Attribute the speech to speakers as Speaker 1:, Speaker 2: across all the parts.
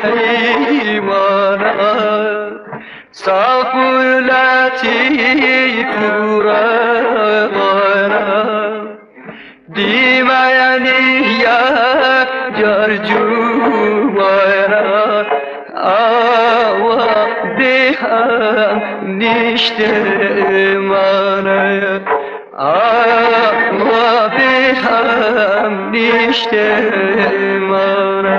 Speaker 1: حیمانا صافولاتی پورانا دیما یعنی یا جرجوانا آوا بهم نیشته مانه آوا بهم نیشته مانه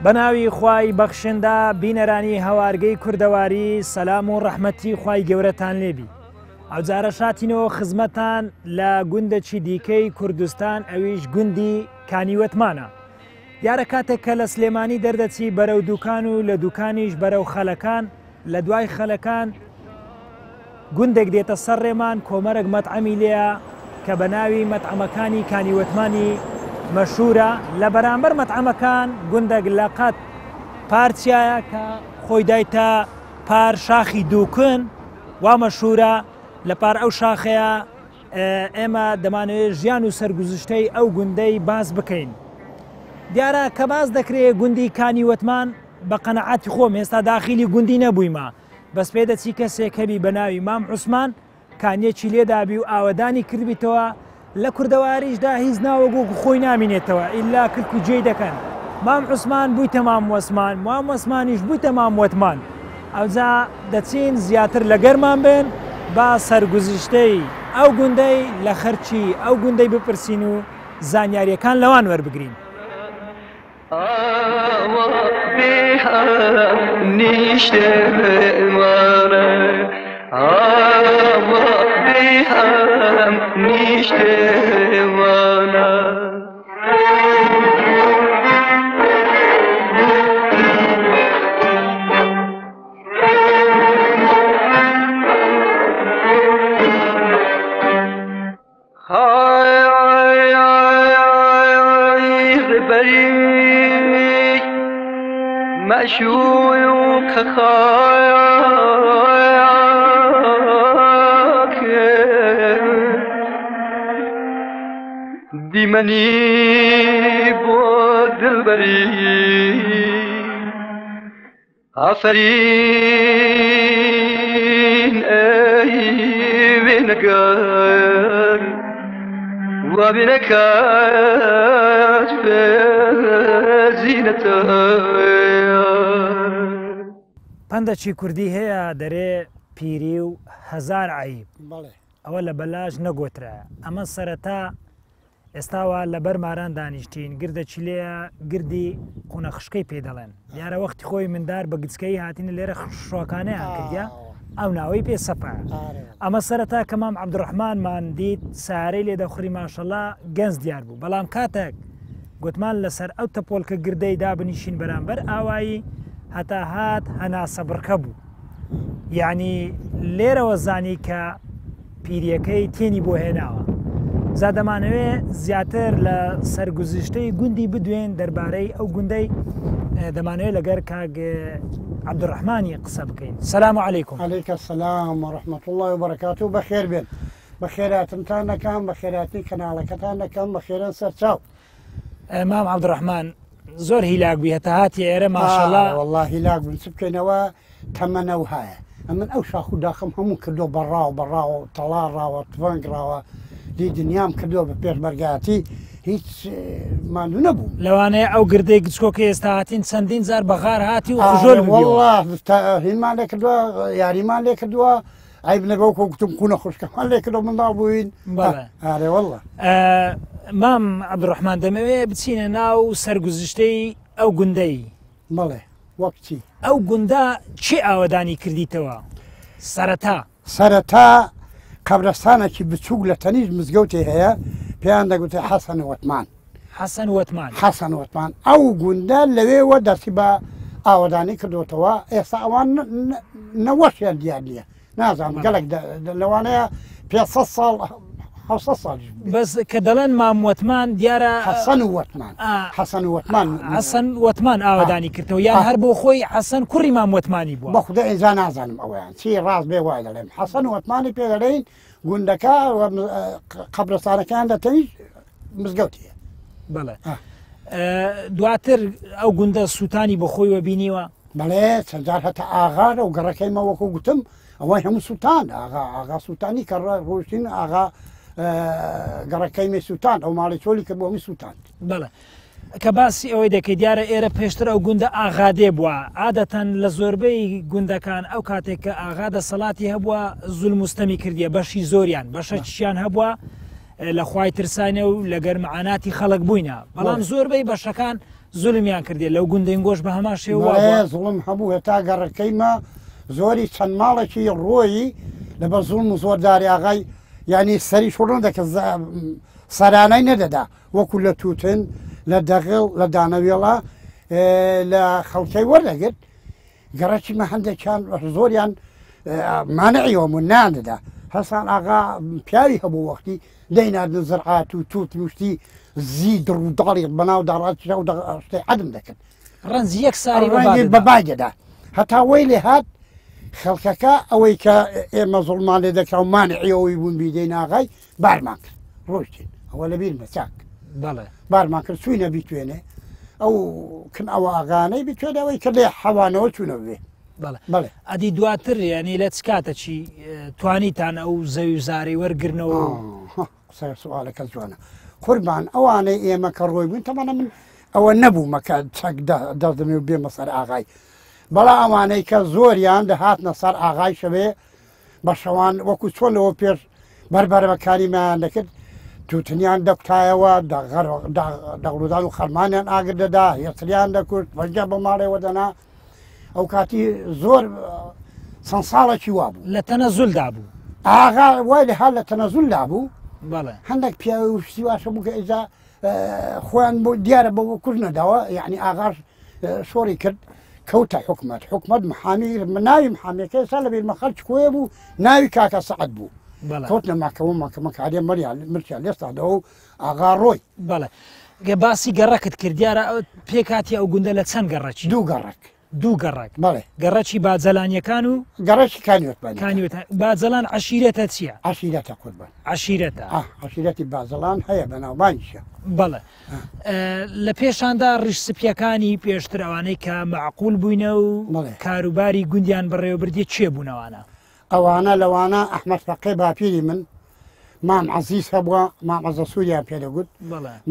Speaker 2: بەناوی خوای بەخشندا بینەرانی هەوارگەی کوردەواری سەلام و ڕەحمەتی خوای گەورەتان لێبی ئەوجارە شاتینەوە خزمەتان لە گوندێکی دیکەی کوردستان ئەویش گوندی کانیوەتمانە دیارە کاتێک کە لە سلێمانی دەردەچی بەرەو دوکان و لە دوکانیش بەرەو خەلەکان لە دوای خەلەکان گوندێک دێتە سەر ڕێمان کۆمەرەك مەتعەمی لێیە کە بە ناوی مەتعەمەکانی کانیوەتمانی مەشهورە لە بەرامبەر مەتعەمەکان گوندێک لە قەت پارچایە کە خۆی دایتە پار شاخی دووکن وا مەشهورە لە پار ئەو شاخەیە ئێمە دەمانەوێت ژیان و سەرگوزشتەی ئەو گوندەی باز بکەین دیارە کە باز دەکرێت گوندی کانیوەتمان بە قەنەعەتی خۆم ئێستا داخیلی گوندی نەبوویمە بەس پێ دەچی کەسێک هەبی بە ناوی مام عوسمان کانیەکی لێدابی و ئاوەدانی کردبیتەوە لە کوردەواریشدا هیچ ناوەگۆ خۆی نامینێتەوە ئیلا کرد و جێی دەکەن مام عوسمان بوویتە مام وەسمان مام وەسمانیش بوویتە مام وەتمان ئەوجا دەچین زیاتر لە گەرمان بن با سەرگوزشتەی ئەو گوندەی لە خەرچی ئەو گوندەی بپرسین و زانیاریەکان لەوان وەربگرین
Speaker 1: نیشته مانه بهم نیشته مانه مشوق خاک دیمنی با دلبری آفرین ای بینگر و بینکات به زینتای
Speaker 2: پندێکی کوردی هەیە دەرێ پیری و هەزار عیب ئەوە لە بەلاژ نەگۆترە ئەمە سەرەتا ئێستاوە لەبەر ماران دانیشتین گردەچی لێە گردی قونەخشکەی پێ دەڵێن دیارە وەختی خۆی مندار بە گچکەی هاتینە لێرە شۆکانەیان کردیا ئەو ناوەی پێ سەپا ئەمە سەرەتا کە مام عەبدوڕەحمانمان دیت سارەی لێ دەخوری ماشەڵڵا گەنج دیار بوو بەڵام کاتێک گوتمان لەسەر ئەو تەپۆلکە گردەی دابنیشین بەرامبەر ئاوایی هەتا هات هەناسە بڕکە بوو یعنی لێرەوە زانی کە پیریەکەی تێنی بۆ هێناوە زا دەمانەوێت زیاتر لە سەرگوزشتەی گوندی بدوێن دەربارەی ئەو گوندەی دەمانەوێت لەگەر کاک عەبدوڕەحمانی قسە بکەین سەلام عەلەیکوم
Speaker 3: عەلەیکە سەلام وەڕەحمەتوڵڵی وبەرەکاتوو بەخێر بێن بە خێراتتان نەکەم بە خێراتی کەناڵەکەتان نەکەم بە خێرن سەرچاو
Speaker 2: مام عەبدوڕەحمان زۆر هیلاک بووی هەتا هاتی ئێرە ماشەڵڵا
Speaker 3: وەڵڵا هیلاک بوون چ بکەینەوە تەمەنەو هەیە ئەمن ئەو شاخ و داخم هەموو کردو بەڕاو تەڵاڕاوە تڤەنگراوە دی دنیام کردو بە پێشمەرگاتی هیچ ماندوو نەبوو
Speaker 2: لەوانەیە ئەو گردەی گچکۆکە ئێستا هاتین چەندین جار بەغار هاتی و خژۆل
Speaker 3: وەڵڵا هینمان لێ کردووە یاریمان لێ کردووە ئای بنەبەوکە گوتم کوونە خوشکەمان لێ کردو منداڵ بووین ئارێ وەڵڵا
Speaker 2: مام عەبدوڕەحمان دەمەوێت بچینە ناو سەرگوزشتەی ئەو گوندەی
Speaker 3: بەڵێ وەکچی
Speaker 2: ئەو گوندە چی ئاوەدانی کردیتەوە
Speaker 3: سەرەتا قەبرستانێکی بچووک لە تەنیش مزگەوتی هەیە پێیان دەگوتێ حەسەن وەتمان حەسەن وەتمان ئەو گوندە لەوێوە دەستی بە ئاوەدانی کردوتەوە ئێستا ئەوان نەوەشیان دیار نییە نازانم گەلێک لەوانەیە 500 ساڵ حوصە ساڵ
Speaker 2: بەس کە دەڵێن ماموەتمان دیارە
Speaker 3: حەسەن و وەتمان حەسەن و وەتمان
Speaker 2: حەسەن وەتمان ئاوادانی کردەوە یان هەر بۆ خۆی حەسەن کوڕی ماموەتمانی بووە
Speaker 3: بە خوددا ئێجا نازانم ئەویان چی ڕاست بێ وای دەڵێم حەسەن و وەتمانی پێ دەڵێن گوندەکە قەبرستانەکان دەتەوی مزگەوتیە
Speaker 2: بەڵێ دواتر ئەو گوندە سووتانی بە خۆیوە بینیوە
Speaker 3: بەڵێ چەندجار هەتا ئاغارە و گەڕەکەیمە وەکو گوتم ئەوەی هەموو سووتان ئاغا سووتانی کە ڕۆشتین ئاغا گەڕەکەیمە سووتان ئەو ماڵی چۆلی کە بۆمی سووتان
Speaker 2: بەڵێ کە باسی ئەوەی دەکەی دیارە ئێرە پێشتر ئەو گوندە ئاغادێ بووە عادەتەن لە زۆربەی گوندەکان ئەو کاتێک کە ئاغادە سەڵاتی هەبووە زول مستەمی کردیە بەشی زۆریان بەشە چیان هەبووە لە خوای ترسانە و لە گەرمعاناتی خەڵک بووینە بەڵام زۆربەی بەشەکان زولمیان کردێ لەو گوندەی گۆش بە هەما شێوە
Speaker 3: زوڵم هەبوو هێتا گەڕەکەیمە زۆری چەند ماڵێکی ڕۆیی لەبەر زوڵم و زۆرداری ئاغای ینی سەری شوڕن دەکە سەرانەی نەدەدا وەکو لە تووتن لە دەغڵ لە دانەوێڵە لە خەڵکەی وەردەگرت گەڕەکیمە هەندێکیان زۆریان مانعیەوە نانەدا هەسان ئاغا پیاوی هەبوو وەختی دەیناردن زرعات و توت وشتی زی دڕووداڵی بەناو داڕاتشە و شتەی عەدم دەکرد
Speaker 2: ڕەنزی یەک ساری
Speaker 3: بەبای دەدا هەتا وەی لێ هات خەڵکەکە ئەوەی کە ئێمە زوڵمان لێ دەکرا و مانعیەوەی بوون بیدەین ئاغای بارمان کرد ڕۆشتین ئەوە لەبیرمە چاک
Speaker 2: بەڵێ
Speaker 3: بارمان کرد چووینە بیتوێنێ ئەو کن ئەوە ئاغانەی بتوێنەوەی کە لێ حەوانەوە چوونە بێ
Speaker 2: بەڵێ ئەدی دواتر ینی لە چ کاتە چی توانیتان ئەو زەوی و زارەی وەرگرنەوە
Speaker 3: سوالەکە جوانە قوربان ئەوانەی ئێمە کە ڕۆی بوون تەمانە من ئەوە نەبوو مەکە چەک دەردەمێ و بێمە سەر ئاغای بەڵا ئەوانەی کە زۆریان دەهاتنە سەر ئاغای شەوێ بە شەوان وەکو چۆنەوە پێش بەربەرەکانیمان دەکرد تووتنیان دەکتایەوە دەغڵودان و خەرمانیان ئاگر دەدا هێتریان دەکرد بەجە بە ماڵێوە دەنا ئەو کاتی زۆر چەند ساڵێکی وا بوو
Speaker 2: لە تەنەزولدا بوو
Speaker 3: ئاغا وای لە حال لە تەنەزولدا بوو
Speaker 2: بەڵێ
Speaker 3: هەندێک پیاوی وشتی واشە بوو کە ئێجا خۆیان بۆ دیارە بە کوژ نەداوە یعنی ئاغاش شۆڕی کرد کەوتە حکومت محامی ناوی محامەکە ئێستا لەبێ مەخەڵ کوێ بوو ناوی کاکە سەعەد بوو کەوتنە ماکەوە مەکارێ مرچیان لێستادەوە و ئاغا ڕۆی
Speaker 2: بەڵێ گە باسی گەڕەکت کرد دیارە پێکاتی ئەو گوندە لە چەند گەڕەکی دوو گەڕک
Speaker 3: بەڵێ
Speaker 2: گەڕەکی باجەلانیەکان و
Speaker 3: گەڕەکی
Speaker 2: کانیوت باجەلان عشیرەتە چییە؟
Speaker 3: عشیرەتە قوربان
Speaker 2: عشیرەتە
Speaker 3: عشیرەتی باجەڵان هەیە بەناوبانیشە
Speaker 2: بەڵێ لە پێشاندا ڕیشسپیەکانی پێشتر ئەوانەی کە معقول بووینە و کاروباری گوندیان بەڕێوەبردی چێ بوونەوانە
Speaker 3: ئەوانە لەوانە ئەحمەد فەقێ باپیری من مام عەزیز هەبووە مام عەزە سووریان پێدەگوت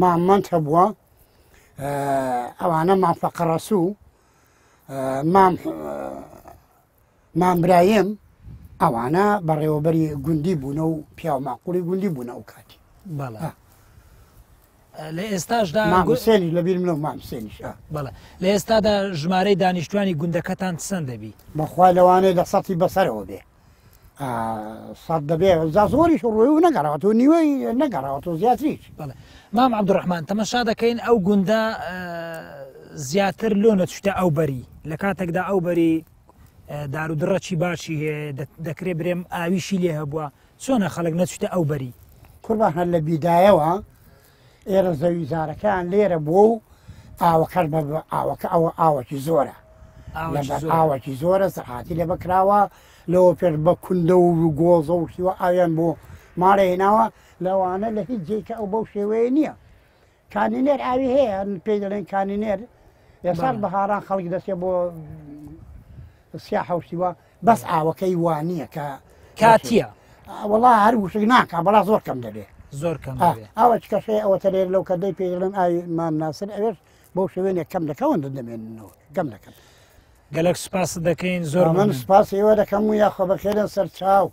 Speaker 3: مام مەند هەبووە ئەوانە مام فەقەڕەسوو مام برایم ئەوانە بەڕێوەبەری گوندی بوونە و پیاو ماقوڵی گوندی بوونە ئەو کاتی
Speaker 2: بەڵێ لە ئێستاشدا
Speaker 3: مامسێنی لەبیر منە مامسێنیش
Speaker 2: بەڵێ لە ئێستادا ژمارەی دانیشتوانی گوندەکەتان چەند دەبی
Speaker 3: بەخوای لەوانەیە لە سەتی بەسەرەوە بێ سەد دەبێ زۆریش ڕۆی و نەگەڕاوەوە نیوەی نەگەڕاوەوە زیاتریش
Speaker 2: بەڵێ مام عەبدوڕەحمان تەمەشا دەکەین ئەو گوندە زیاتر لۆ نەچوتە ئەو بەری لە کاتێکدا ئەو بەری دار و دڕەچی باشی هەیە دەکرێت برێم ئاویشی لێ هەبووە چۆنە خەڵک نەچوتە ئەو بەری
Speaker 3: قوربان هەر لە بیدایەوە ئێرە زەوی زارەکان لێرە بووە و ئاوەکەش بە ئاوەکە ئەوە ئاوەکی زۆرە ئاوەکی زۆرە سەحاتی لێ بکراوە لەوە پێش بە کوندە و گۆزە و شیوە ئاویان بۆ ماڵە هێناوە لەوانە لە هیچ جێکە ئەو بەو شێوەیە نییە کانینێر ئاوی هەیە پێی دەڵێن کانینێر ئێستا بەهاران خەڵک دەستێ بۆ سیا حوشتیوە بەس ئاوەکەی وانییە کە
Speaker 2: کاتیە
Speaker 3: وڵا هەر وشک ناکە بەڵا زۆر کەم دەبێ
Speaker 2: زۆر کەم
Speaker 3: ئەوە کەشەیە ئەوە تەلێر لەو کەدەی پێ دەڵێن ئاوی مام ناسر ئەوێش بەو شوێنێ کەم دەکەون دەمێنەوە کەم دەکەن
Speaker 2: گەلک سوپاس دەکەین زۆر
Speaker 3: من سوپاس ئێوە دەکەم و یاخۆ بەخێرە سەر چاو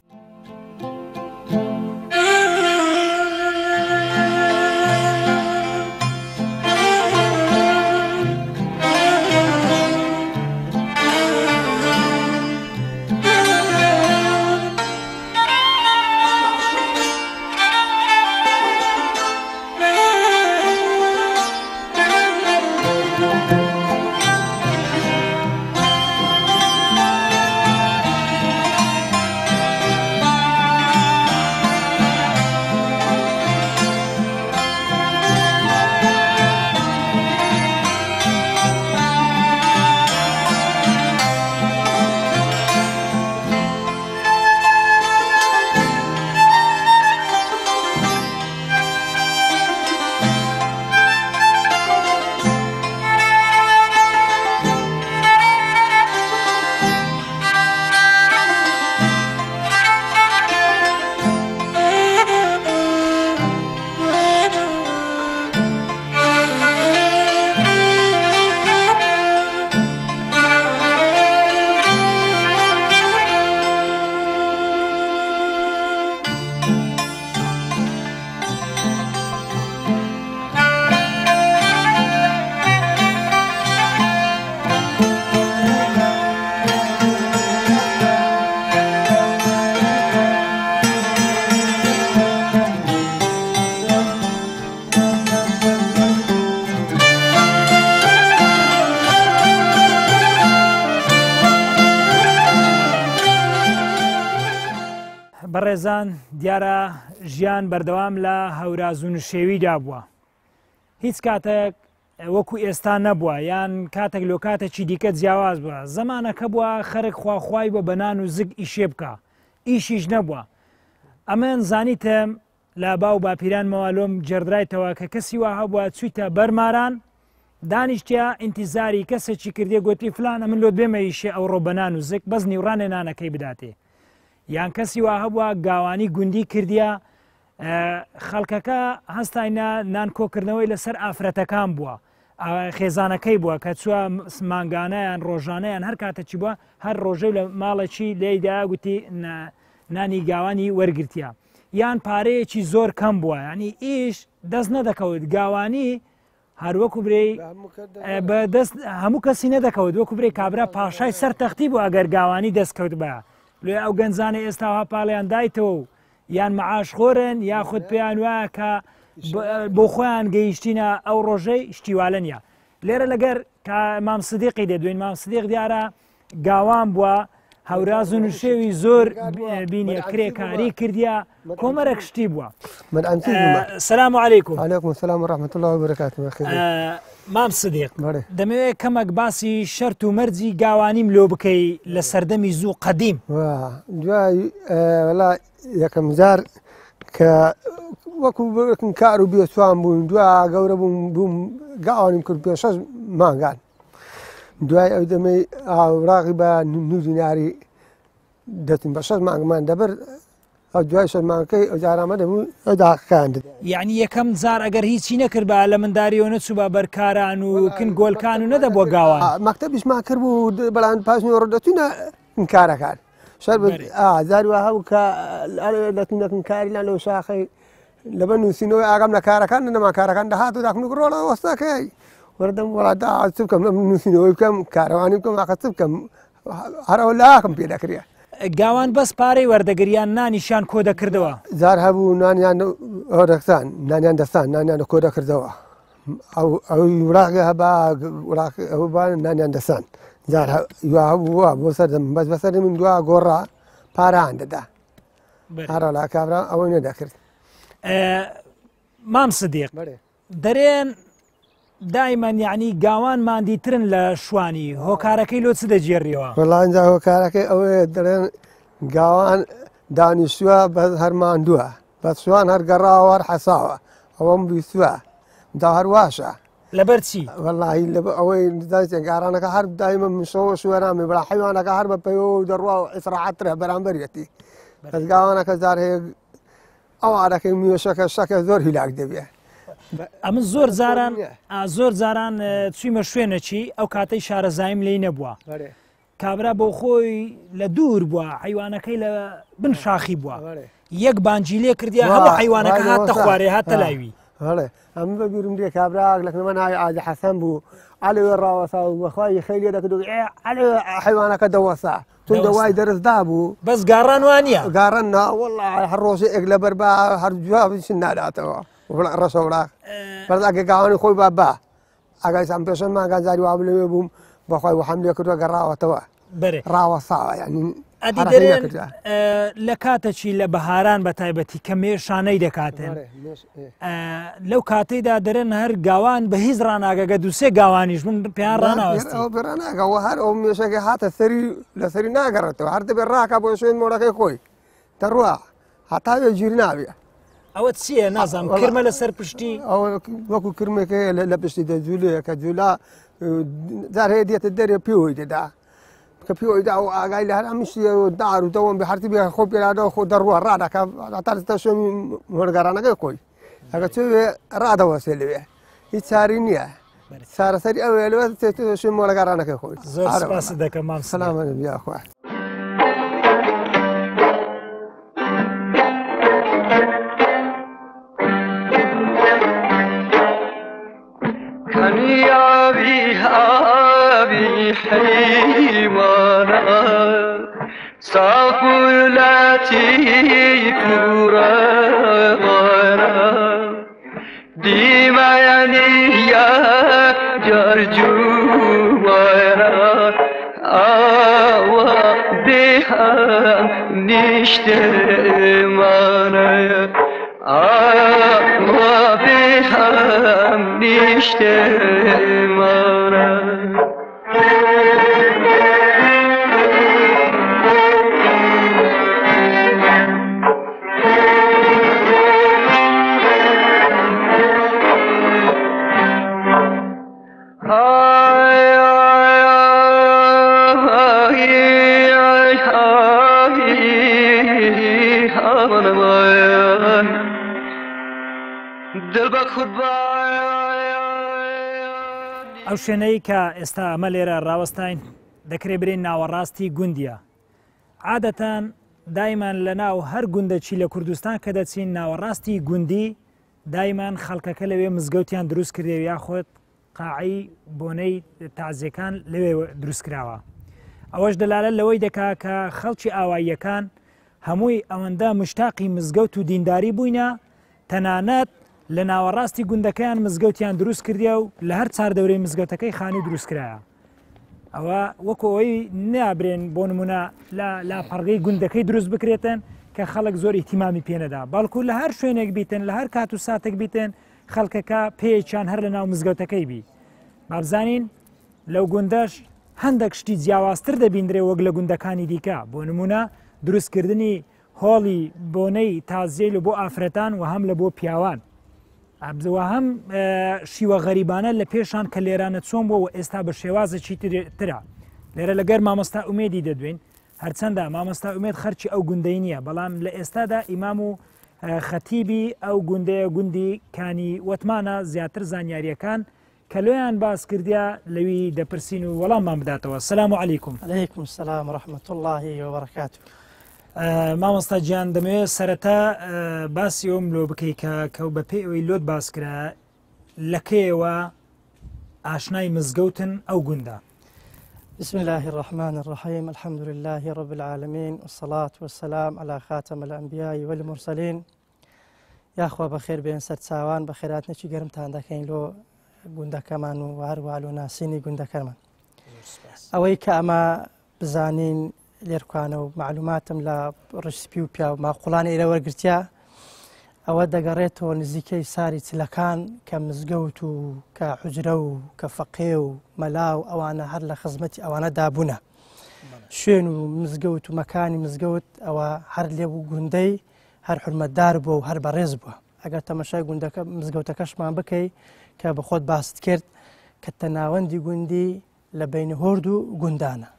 Speaker 2: بەڕێزان دیارە ژیان بەردەوام لە هەوراز و نشێویدا بووە هیچ کاتێک وەکو ئێستا نەبووە یان کاتێک لۆ کاتێکی دیکە جیاواز بووە زەمانەکە بووە خەرک خواخوای بە بەنان و زگ ئیشێ بکە ئیشیش نەبووە ئەمن زانیتم لە باو باپیران مەوالۆم جێردرایتەوە کە کەسی وا هەبووە چوویتە بەرماران دانیشتیا ئینتیزاری کەسێکی کردێ گوتی فلانە من لۆ بێمە ئیشێ ئەوڕۆ بەنان و زگ بەس نیوڕانێ نانەکەی بداتێ یان کەسی وا هەبووە گاوانی گوندی کردیە خەڵکەکە هەستاینە نانکۆکردنەوەی لەسەر ئافرەتەکان بووە خێزانەکەی بووە کە چووە مانگانەیان ڕۆژانەیان هەر کاتەچی بووە هەر ڕۆژەی لە ماڵێکی لێیدا گوتی نانی گاوانی وەرگرتیە یان پارەیەکی زۆر کەم بووە ینی ئیش دەست نەدەکەوت گاوانی هەروەکو برێ بەدەست هەموو کەسی نەدەکەوت وەکو برێ کابرا پاشای سەر تەختی بوو ئەگەر گاوانی دەستکەوت بە لێ ئەو گەنجانە ئێستاها پاڵیان دایتەوە و یان مەعاشخۆرن یاخود پێیان وایە کە بۆ خۆیان گەیشتینە ئەو ڕۆژەی شتیوالە نیە لێرە لەگەر مام سدیقی دەدوین مام سدیق دیارە گاوان بووە هەوراز و نوشێوی زۆر بینیە کرێکاری کردیە کۆمەرەك شتی بووە سەلام عەلەیکوم
Speaker 4: وعەلەیکوم سەلام وەڕەحمەتوڵڵاه وبەرەکاتوه
Speaker 2: مام سدیق دەمەوێت کەمێک باسی شەرت و مەرجی گاوانیم لۆ بکەی لە سەردەمی زوو قەدیم
Speaker 4: دوای وەڵا یەکەم جار کە وەکو کار و بێسوان بوون دوا گەورە بووم گاوانیم کرد پێ 6 مانگان دوای ئەو دەمەی ئاوراقی بە 9 دیناری دەتین بە 6 مانگمان دەبەر ئەو دوای 6 مانگەکەی ئەو جارامە دەبوو ئەو داقەکان دێت
Speaker 2: یعنی یەکەم جار ئەگەر هیچی نەکرد بە لە منداریەوە نەچوو بە بەرکاران و کنگۆلکان و نەدەبووە گاوان
Speaker 4: مەکتەبیشمان کرد بوو بەڵام پاشنی ڕۆدەتوینە کارەکان شەر زاری وا هەبوو کە دەتونە کاری لە لەو شاخەی لەبەر نووسینەوەی ئاگام لە کارەکان نەما کارەکان دەهات و داخن ڕۆڵە وەستەکەی وەردەم وڵاتا چ بکەم نووسینەوەی بکەم کارەوانی بکەم ئاقەت بکەم هەرەوە لاکەم پێ دەکرێ
Speaker 2: گاوان بەس پارەی وەردەگریان نانیشان کۆ دەکردەوە
Speaker 4: زار هەبوو نانیان ئۆرەکسان نانیان دەستان نانیان کۆ دەکردەوە ئەو وراقی هەبا ئەو نانیان دەستان زار هەبووە بۆ سەردەم بەس بەسەری من دوا گۆڕا پارەیان دەدا هەرە لا کابرا ئەوەی نەدەکرد
Speaker 2: مام سدیق دەرێن دایمەن یعنی گاوان ماندیترن لە شوانی هۆکارەکەی لۆ چ دەجێڕیەوە
Speaker 4: وەڵا ئەنجا هۆکارەکەی ئەوەیە دەڵێن گاوان دانیشتووە بە هەر ماندووە بە سوان هەر گەڕاوە هەر حەساوە ئەوەم بیستووە دا هەرواشە
Speaker 2: لەبەر چی
Speaker 4: وەڵی ئەوەی گارانەکە هەر دایمە منشەوە سوێرامی بەڵا حیوانەکە هەر بە پێوە و دەڕوا و ئیسراحەترە بەرامبەرەتی کەس گاوانەکە زار هەیە ئەوانەکەی میوەشەکە شەکە زۆر هیلاک دەبێت
Speaker 2: ئەمە زۆر جاران چوویمە شوێنەچی ئەو کاتەی شارەزایم لی نەبووە کابرا بۆ خۆی لە دوور بووە حیوانەکەی لە بن شاخی بووە یەک بانجی لێ کردیا هەموو حیوانەکە هاتە خوارێ هاتە لاوی
Speaker 4: ئەم بەبیرم دێ کابراک لەکنەوە ناوی ئاجە حەسەن بوو ئالێوێ ڕاوەسا و بەخوای خەیلێ دەکرد حیوانەکە دەوەسا تون دەوای دەرزدا بوو
Speaker 2: بەس گاڕان وانە
Speaker 4: گاڕەن وەڵا هەر ڕۆژێک لە بەربا هەر جوابشن ناداتەوە ڕەشە وڵاق بەس ئەگە گاوانی خۆی بە ئەگەی سام پێشەن ماگان زاری وا لەوێ بووم بەخوای وەحەم لێ کردووە گەڕاوەتەوە ڕاوەساوە یعنی
Speaker 2: ئەدی دەرێن لە کاتەچی لە بەهاران بە تایبەتی کە مێشانەی دەکاتن لەو کاتەیدا دەرێن هەر گاوان بە هیچ ڕناگەگە دووسێ گاوانیش من پێیان
Speaker 4: ڕناگەەوە هەر ئەو مێشەکە هاتە سەری لە سەری ناگەڕێتەوە هەر دەبێت ڕاکە بۆ شوێن مۆڵەکەی خۆی دەڕوا هەتاوێ گیری ناوێ
Speaker 2: ئەوە چییە نازانم کرمە لەسەر پشتی
Speaker 4: ئەوە وەکو کرمێکە لە پشتی دەجوولەیە کە جوولا جار هەیە دێتە دەرێ پێوەی دەدا کە پێوەیدا و ئاگای لە هەر هەمیشتی دار و دەوەم بە هەرتی بێ خۆ پێرادەوە خۆ دەڕوە ڕادەکە تا شوێنی وەرگارانەکەی خۆی ئەگە چێ ڕادەوەسێ لەوێ هیچ چاری نییە سارەسەری ئەوێ لەوێ شوێن وەرگارانەکەی خۆی
Speaker 2: زۆر سپاس دەکەم مام
Speaker 4: سەلامە بیاخوا
Speaker 1: حيوانا صافولاتي كورانا ديما يعني يا جرجوانا به هم نیشته مانه ما به هم نیشته مانه
Speaker 2: ئەو شوێنەی کە ئێستا ئەمە لێرە ڕاوەستاین دەکرێت برێن ناوەڕاستی گوندیە. عادەتەن دایمان لە ناو هەر گوندەچی لە کوردستان کە دەچین ناوەڕاستی گوندی دایمان خەڵکەکە لەوێ مزگەوتیان دروست کردێ یاخۆت قاعی بۆنەی تازیەکان لەوێ دروستکراوە. ئەوەش دەلالە لەوەی دەکا کە خەڵکی ئاواییەکان هەمووی ئەوەندە مشتاقی مزگەوت و دینداری بووینە تەنانەت لە ناوەڕاستی گوندەکەیان مزگەوتیان دروست کردیا و لە هەر چاردەورەی مزگەوتەکەی خانی دروستکرایە. ئەوە وەکو ئەوەی نابرێن بۆ نمونە لا پەڕگەی گوندەکەی دروست بکرێتن کە خەڵک زۆر ئیتیمامی پێنەدا، بەڵکو لە هەر شوێنێک بیتن لە هەر کات و ساتێک بیتن خەڵکەکە پێیان هەر لە ناو مزگەوتەکەی بی. بابزانین لەو گوندەش هەندێک شتی جیاوازتر دەبیندرێ وەک لە گوندەکانی دیکە، بۆ نمونە دروستکردنی هۆڵی بۆنەی تازیێ لە بۆ ئافرەتان و هەم لە بۆ پیاوان. ئەبزەوە هەم شیوە غەریبانە لە پێشان کە لێرانە چۆن بۆ و ئێستا بە شێوازەکی ترە. لێرە لەگەر مامۆستا ئومێدی دەدوین، هەرچەندە مامۆستا ئومێد خەرچی ئەو گوندەی نییە، بەڵام لە ئێستادا ئیمام و خەتیبی ئەو گوندەیە گوندی کانی وەتمانە زیاتر زانیاریەکان کە لۆیان باس کردیا لەوی دەپرسین و وەڵاممان بداتەوە. سەلام عەلەیکوم.
Speaker 5: عەلەیکوم سەلام ڕەحمەتوڵڵاهی وبەڕەکاتوه.
Speaker 2: مامۆستا گیان دەمەوێت سەرەتا باسی ئەوم لۆ بکەی کە بە پێی ئەوەی لۆت باس کرا لەکەیەوە ئاشنای مزگەوتن ئەو گوندە.
Speaker 5: بسم الله الرحمن الرحيم الحمد لله رب العالمين والصلاة والسلام على خاتم الأنبياء والمرسلين. يا أخوة بخير بين سرساوان بخيرات نشي قرمتان داكين لو گوندا كمان وهروالو ناسيني گوندا كمان أوي كأما بزانين لێرکانە و معلوماتم لە ڕسپی و پیا و ماقوڵانی ئێرە وەرگرتیا ئەوە دەگەڕێتەوە نزیکەی ساری چلەکان کە مزگەوت و کە حوجرە و کە فەقێ و مەلا و ئەوانە هەر لە خزمەتی ئەوانە دابوونە. شوێن و مزگەوت و مەکانی مزگەوت ئەوە هەر لێ و گوندەی هەر حرمەتدار بووە و هەر بەڕێز بووە. ئەگەر تەمەشای گوندەکە مزگەوتەکەشمان بکەی کە بە خۆت باست کرد کە تەناوەندی گوندی لە بینی هۆرد و گوندانە.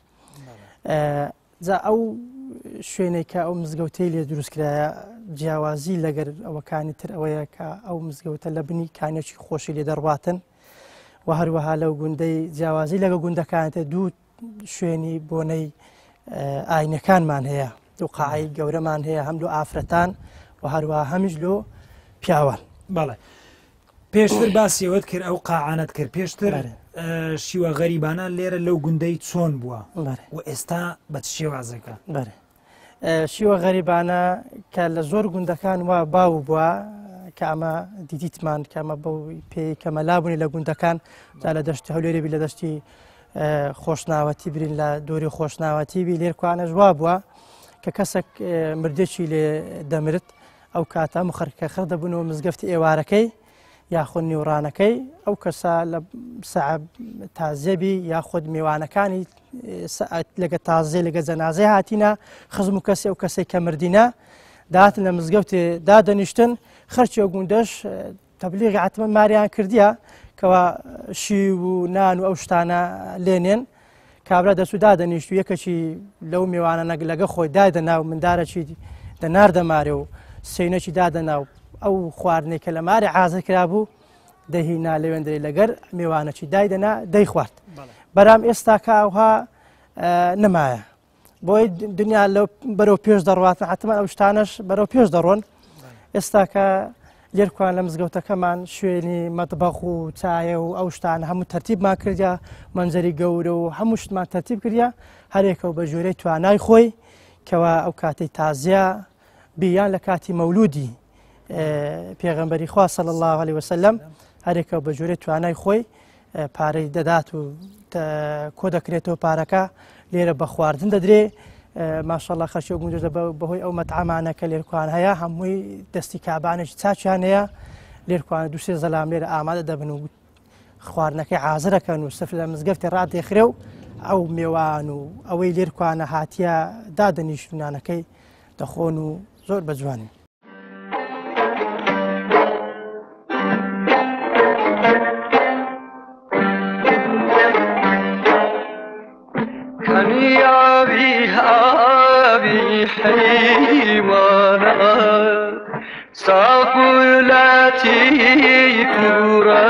Speaker 5: جا ئەو شوێنێک کە ئەو مزگەوتەی لێ دروستکرایە جیاوازی لەگەر ئەوەکانی تر ئەوەیە کە ئەو مزگەوتە لە بنی کانێکی خۆشی لێ دەڕواتن و هەروەها لەو گوندەی جیاوازی لەگە گوندەکانتە دوو شوێنی بۆنەی ئاینەکانمان هەیە، دوو قاعی گەورەمان هەیە، هەم لۆ ئافرەتان و هەروەها هەمیش لۆ پیاوان.
Speaker 2: بەڵێ پێشتر باسیەوەت کرد ئەو قاعانت کرد پێشتر شیوە غەریبانە لێرە لەو گوندەی چۆن بووە و ئێستا بە شێوازەکە.
Speaker 5: بەێ شیوە غەریبانە کە لە زۆر گوندەکان وا باو بووە کە ئەمە دیدیتمان کە ئەمە بەو پێی کە مەلابوونی لە گوندەکان جا لە دەشتی هەولێرەبی لە دەشتی خۆشناوەتی برین لە دۆری خۆشناوەتیبی لێرکوانە ژوا بووە کە کەسێک مردێکی لێ دەمرد ئەو کاتە مخەرکە خڕ دەبوونەوە مزگەفتی ئێوارەکەی یاخود نیوڕانەکەی ئەو کەسە لە سەعب تازێبی یاخود میوانەکانی لەگە تازێ لەگە جەنازەی هاتینە خزم و کەسی ئەو کەسێک کە مردینە داهاتن لە مزگەوتێ دادەنیشتن خەرچی ئەو گوندەش تەبلیغی عەتمەن ماریان کردیە کەوا شی و نان و ئەو شتانە لێنێن کابرا دەسو دادەنیشت و یەکەکی لەو میوانە لەگە خۆی دادەنا و مندارەکی دەناردە مارێ و سینەکی دادەنا و ئەو خواردنێک کە لە ماری عازە کرابوو دەهینا لەوێندرەی لەگەر میوانەکی دایدەنا دەی خوارد. بەرام ئێستا کاوها نمایە بۆی دنیا لەو بەرەو پێش دەڕواتن حتمما ئەو شتانەش بەرەو پێش دەڕۆن. ئێستا کە لێرکوان لە مزگەوتەکەمان شوێنی مەتبەخ و چایە و ئەو شتانە هەموو تەرتیبمان کردیا مەنزەری گەورە و هەموو شتمان تەرتیب کردیا هەرێکە و بە ژۆرەی توانای خۆی کەوا ئەو کاتەی تازیە بیان لە کاتی مەولودی پێغەمبەری خوا صلی الله علیه وسلم هەرێکە بە ژۆرەی توانای خۆی پارەی دەدات و کۆ دەکرێتەوە پارەکە لێرە بە خواردن دەدرێ ماشەڵڵا خەرشی و گونجە بەهۆی ئەو مەتعامانە کە لێرکوان هەیە هەمووی دەستی کابانێکی چاچیان هەیە لێرکوانە دووسێ زەلام لێرە ئامادە دەبن و خواردنەکەی حازرەکەن و سەف لە مزگەفتی ڕادێخرێ و ئەو میێوان و ئەوەی لێرکوانە هاتیە دادەنیشتونانەکەی دەخۆن و زۆر بەجوانن.
Speaker 1: کنیابی آبی حیمانا صافولتی پورا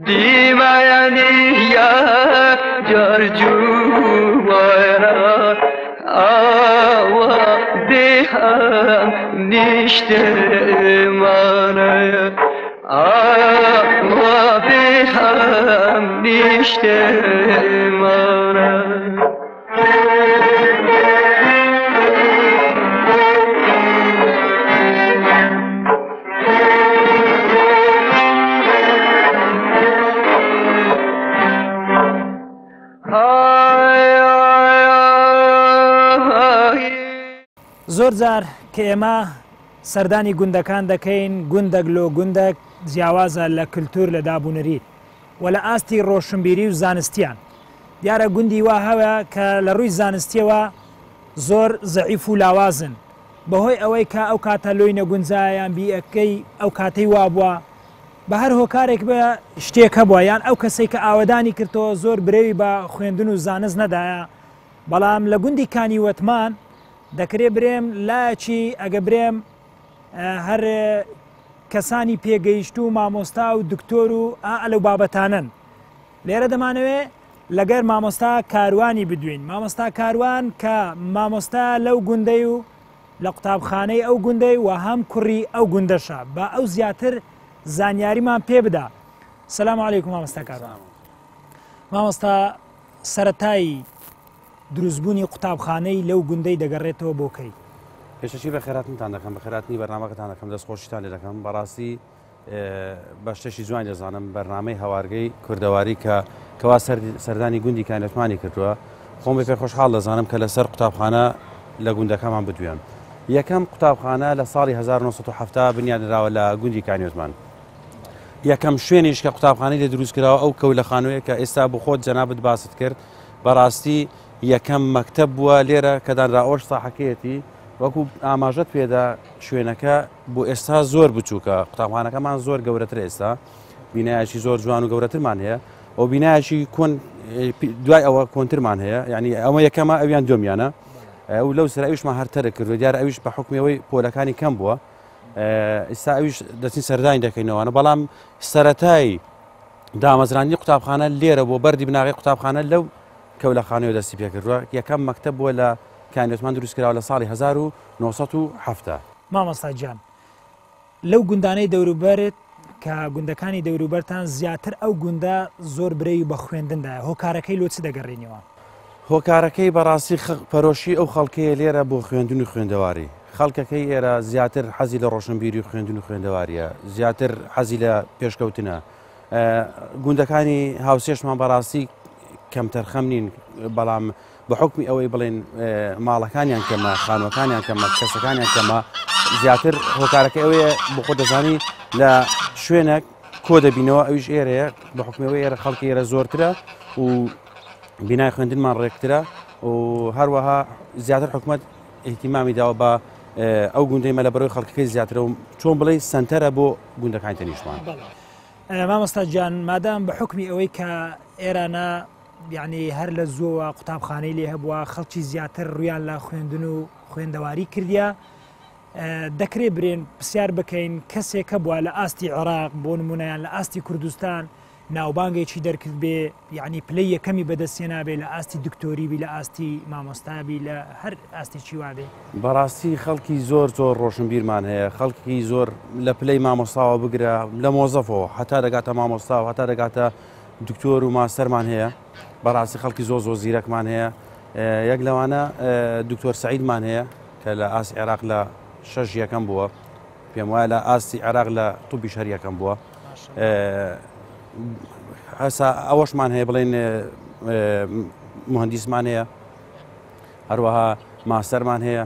Speaker 1: دیما یعنی یا جرجو مانا آوا دیهم نیشته مانا آوا دیهم نیشته مانا
Speaker 2: زۆر جار کە ئێمە سەردانی گوندەکان دەکەین گوندەک لۆ گوندەك جیاوازە لە کللتور لە دابوونەریت و لە ئاستی ڕۆشنبیری و زانستیان دیارە گوندی وا هەوە کە لە ڕووی زانستیەوە زۆر زەعیف و لاوازن بەهۆی ئەوەی کە ئەو کاتە لۆی نەگونجایان بیئەکەی ئەو کاتەی وا بووە بە هەر هۆکارێک بە شتێک هەبووە یان ئەو کەسێک کە ئاوەدانی کردەوە زۆر برێوی بە خوێندن و زانست نەدایە بەڵام لە گوندی کانی وەتمان دەکرێ برێم لایەکی ئەگە برێم هەر کەسانی پێگەیشت و مامۆستا و دکتۆر و لەو بابەتانن لێرە دەمانەوێت لەگەر مامۆستا کاروانی بدوین مامۆستا کاروان کە مامۆستا لەو گوندەی و لە قوتابخانەی ئەو گوندەی و هەم کوڕی ئەو گوندەشە بە ئەو زیاتر زانیاریمان پێ بدا. سەلام عەلەیکوم مامۆستا کاروان. مامۆستا سەرەتایی دروستبوونی قوتابخانەی لەو گوندەی دەگەڕێتەوە بۆکەی
Speaker 6: پێشەچی بە خێراتتان دەکەم بە خێراتنی بەرنامەکەتان دەکەم دەستخۆشیتان لێ دەکەم بەڕاستی بە شتێکی جوان دەزانم بەرنامەی هەوارگەی کوردەواری کە کەوا سەردانی گوندی کانێتمانی کردووە خۆم بە پێ خۆشحاڵ دەزانم کە لەسەر قوتابخانە لە گوندەکەمان بدوێن. یەکەم قوتابخانە لە ساڵی 1970 بنیادراوە لە گوندی کانێتمان. یەکەم شوێنیش کە قوتابخانەی لێ دروست کراوە ئەو کەو لە خانوویە کە ئێستا بۆ خۆت جەنابەت باست کرد بەڕاستی یەکەم مەکتەب بووە لێرە کە دانراوەش ساحەکەیەتی وەکو ئاماژەت پێدا شوێنەکە بۆ ئێستا زۆر بچووکە قوتابخانەکەمان زۆر گەورەتر ئێستا بینایەکی زۆر جوان و گەورەترمان هەیە ئەو بینایەکی دوای ئەوە کۆنترمان هەیە یعنی ئەمە یەکەمە ئەویان دۆمیانە ئەو لەو سەر ئەویشمان هەرتەرە کردو دیارە ئەویش بە حکومیەوەی پۆلەکانی کەم بووە ئێستا ئەویش دەچین سەردانی دەکەینەوەوانە بەڵام سەرەتایی دامەزرانی قوتابخانە لێرە بۆ بەردی بناغی قوتابخانە لەو کەو لە خانەوە دەستی پێکردووە یەکەم مەکتەب بووە لە کانێتمان دروست کراوە لە ساڵی 1970.
Speaker 2: مامۆستا گیان لەو گوندانەی دەوروبەرت کە گوندەکانی دەوروبەرتان زیاتر ئەو گوندە زۆر برەی بە خوێندندایە هۆکارەکەی لۆ چ دەگەڕێنەوە؟
Speaker 6: هۆکارەکەی بەڕاستی پەرۆشی ئەو خەڵکەیە لێرە بۆ خوێندن و خوێندەواری خەڵکەکەی ئێرە زیاتر حەزی لە ڕۆشنبیری و خوێندن و خوێندەواریە زیاتر حەزی لە پێشکەوتنە گوندەکانی هاوسێشمان بەڕاستی کەمتەر خەم نین بەڵام بە حکمی ئەوەی بڵێن ماڵەکانیان کەمە خانوەکانیان کەمە کەسەکانیان کەمە زیاتر هۆکارەکە ئەوەیە بۆ خۆ دەزانی لە شوێنێک کۆ دەبینەوە ئەویش ئێرەیە بە حکمەوەی ئێرە خەڵکی ئێرە زۆرترە و بینای خوێندنمان ڕێکترە و هەروەها زیاتر حکومەت ئیهتیمامی داوە بە ئەو گوندەی مەلەبەرەوەی خەڵکەکەی زیاترە و چۆن بڵێ سنتەرە بۆ گوندەکانی تەنیشتوان.
Speaker 2: مامۆستا گیان مادام بە حکمی ئەوەی کە ئێرانە یعنی هەر لە زۆوە قوتابخانەی لێ هەبووە خەڵکی زیاتر ڕویان لە خوێندن و خوێندەواری کردیا دەکرێت برێن پرسیار بکەین کەسێکە بووە لە ئاستی عێراق بۆ نمونەیان لە ئاستی کوردستان ناوبانگێکی دەرکرد بێ یعنی پلەی یەکەمی بەدەستێنابێ لە ئاستی دکتۆریبی لە ئاستی مامۆستابی لە هەر ئاستی چیوابێ
Speaker 6: بەڕاستی خەڵکی زۆر زۆر ڕۆشنبیرمان هەیە خەڵکی زۆر لە پلەی مامۆستاوە بگرە لە مۆزەفەوە هەتا دەگاتە مامۆستا و هەتا دەگاتە دکتۆر و ماستەرمان هەیە بەڕاستی خەڵکی زۆر زۆر زیرەکمان هەیە یەک لەوانە دکتۆر سعیدمان هەیە کە لە ئاستی عێراق لە 6 یەکەم بووە پێم وایە لە ئاستی عێراق لە تووبی شەر یەکەم بووە هەسا ئەوەشمان هەیە بڵێن مهندسمان هەیە هەروەها ماستەرمان هەیە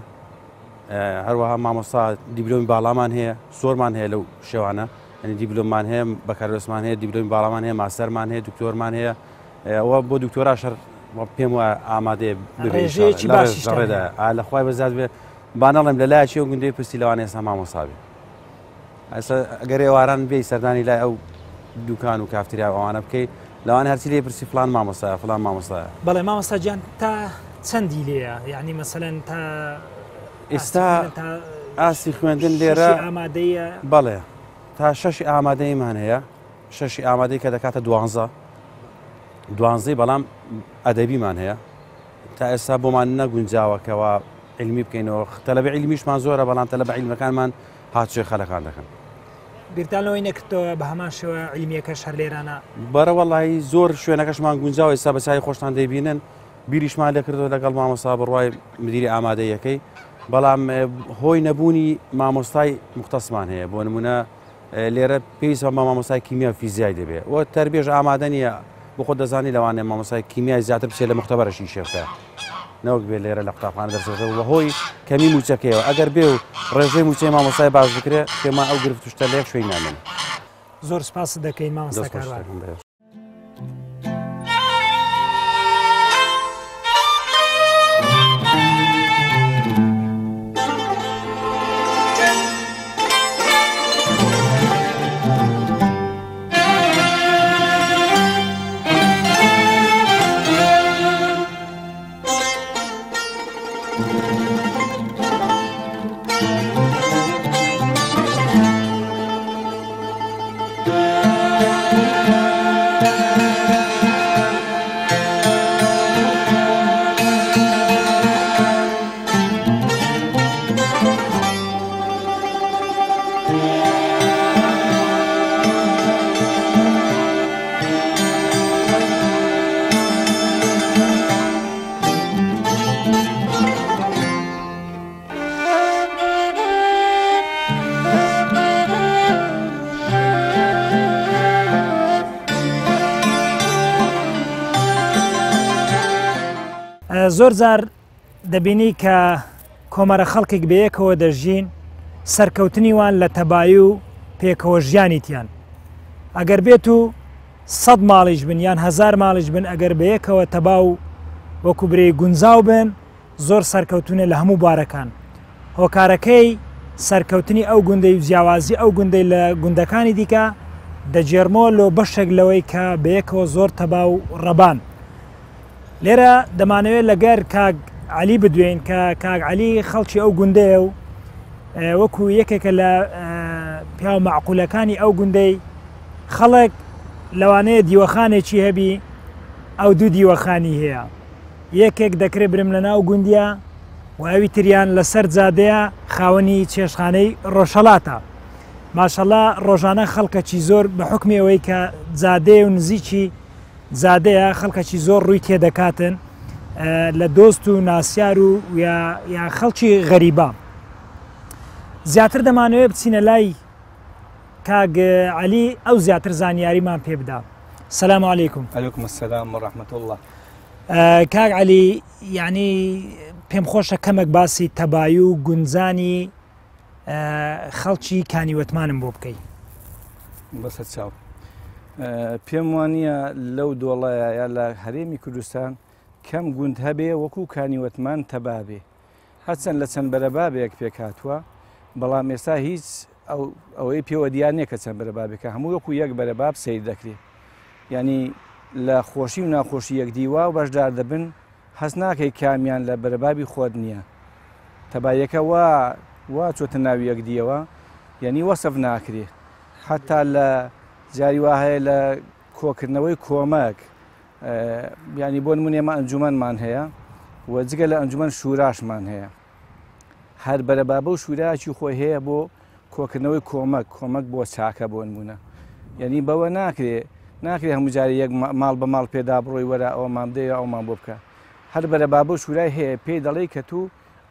Speaker 6: هەروەها مامۆستا دیبلۆمی باڵامان هەیە زۆرمان هەیە لەو شێوانە ینی دیبلۆممان هەیە بەکارۆسمان هەیە دیبلۆمی باڵامان هەیە ماستەرمان هەیە دکتۆرمان هەیە ئەوە بۆ دکتۆرا شەر پێم وە ئامادەیە بڕێدا لەخوای بەزاد بێ بانەڵم لە لای چی و گوندەی پستی لەوانە ئێستا مامۆسابێ ئەستا ئەگەر ئێواران بێ سەردانی لای ئەو دوکان و کافتریا ئەوانە بکەیت لەوانە هەرچی لێ پرسی فلان مامۆستایە فلان مامۆستایە
Speaker 2: بەڵێ مامۆستا گیان تا چەندی لێیە یعنی مەسەلەن تا
Speaker 6: ئێستا ئاسی خوێندن لێرە
Speaker 2: ئامادەیە
Speaker 6: بەڵێ تا 6 ئامادەیمان هەیە 6 ئامادەی کە دەکاتە 12 بەڵام ئەدەبیمان هەیە تا ئێستا بۆمان نەگونجاوەکەەوە علمی بکەینەوە تەلەبە عیلمیشمان زۆرە بەڵام تەلەبە عیلمەکانمان هاتوێ خەلەکان دەکەن
Speaker 2: بیرتانەوەی نەکردەوە بە هەمان شێوە عیلمیەکەش هەر لێرانە
Speaker 6: بەرە وەڵی زۆر شوێنەکەشمان گونجاوە ئێستا بەسای خۆشتان دەیبینن بیریشمان لێکردەوە لەگەڵ مامۆستا بڕوای مدیری ئامادەیەکەی بەڵام هۆی نەبوونی مامۆستای مختصمان هەیە بۆ نمونە لێرە پێویستە بە مامۆستای کیمیا فیزیای دەبێت وە تەربێژ ئامادە نیە بۆ خۆ دەزانی لەوانێ مامۆستای کیمیای زیاتر بچێت لە مختبەرشی شێفە نەوەک بێت لێرە لە قوتابخانە دەرسێتەوە بە هۆی کەمی موچەکەیەوە ئەگەر بێ و ڕێژەی موچەی مامۆستای باش بکرێت پێمان ئەو گرفت شتە لێک شوێی نامێن
Speaker 2: زۆر سپاس دەکەین مامۆستا کاروان. زۆر جار دەبینی کە کۆمەرە خەڵکێک بەیەکەوە دەژین سەرکەوتنی وان لە تەبایی و پێکەوە ژیانیتیان ئەگەر بێت و 100 ماڵیش بن یان 1000 ماڵیش بن ئەگەر بەیەکەوە تەبا و وەکو برێ گونجاو بن زۆر سەرکەوتونە لە هەموو بارەکان هۆکارەکەی سەرکەوتنی ئەو گوندەی و جیاوازی ئەو گوندەی لە گوندەکانی دیکە دەجێرمەوە لۆ بەشێک لەوەی کە بەیەکەوە زۆر تەبا و ڕەبان لێرە دەمانەوێت لەگەر کاک عەلی بدوێن کە کاک عەلی خەڵکی ئەو گوندەیە و وەکو یەکێکە لە پیا و معقولەکانی ئەو گوندەی خەڵک لەوانەیە دیوەخانێکی هەبی ئەو دوو دیوەخانی هەیە یەکێک دەکرێت برم لە ناو گوندیە و ئەوی تریان لەسەر جادەیە خاوەنی چێشخانەی ڕۆژهەڵاتە ماشەڵڵا ڕۆژانە خەڵکەکی زۆر بە حکمی ئەوەی کە جادەیە و نزیکی زادەیە خەڵکەکی زۆر ڕووی تێدەکاتن لە دۆست و ناسیار و یا خەڵکی غەریبە زیاتر دەمانەوێت بچینە لای کاک عەلی ئەو زیاتر زانیاریمان پێ بدا. سەلام عەلەیکوم.
Speaker 7: عەلەیکوم السەلام وەڕەحمەتوڵڵا.
Speaker 2: کاک عەلی یعنی پێم خۆشە کەمێک باسی تەبایی و گونجانی خەڵکی کانیوەتمانم بۆ بکەی.
Speaker 7: بەسەر چاو. پێم وانە لەو دۆڵەیە یا لە هەرێمی کوردستان کەم گوند هەبێ وەکو کانیوەتمان تەبابێ هەرچەند لە چەند بەرەبابێک پێکاتوە بەڵام ئێستا هیچ ئەوەی پێوە دیانێ کە چەند بەرەبابێکە هەموو وەکو یەک بەرەباب سیر دەکرێت ینی لە خۆشی و ناخۆشی یەکدیوا و بەشدار دەبن هەست ناکەی کامیان لە بەرەبابی خۆت نییە تەبایەکە وا چۆتە ناوی یەکدیەوە یعنی وەسف ناکرێ حتا لە جاری وا هەیە لە کۆکردنەوەی کۆمەک ینی بۆ نمونێ ئێمە ئەنجومەنمان هەیە و جگە لە ئەنجومەن شوراشمان هەیە هەر بەرەبابە و شوراکی خۆی هەیە بۆ کۆکردنەوەی کۆمەک بۆ چاکە بۆ نمونە یعنی بەوە ناکرێ هەموو جارێ یەک ماڵ بە ماڵ پێدا بڕۆی وەرە ئەومان بدەیە ئەومان بۆ بکە هەر بەرەبابە و شورای هەیە پێی دەڵێ کە تو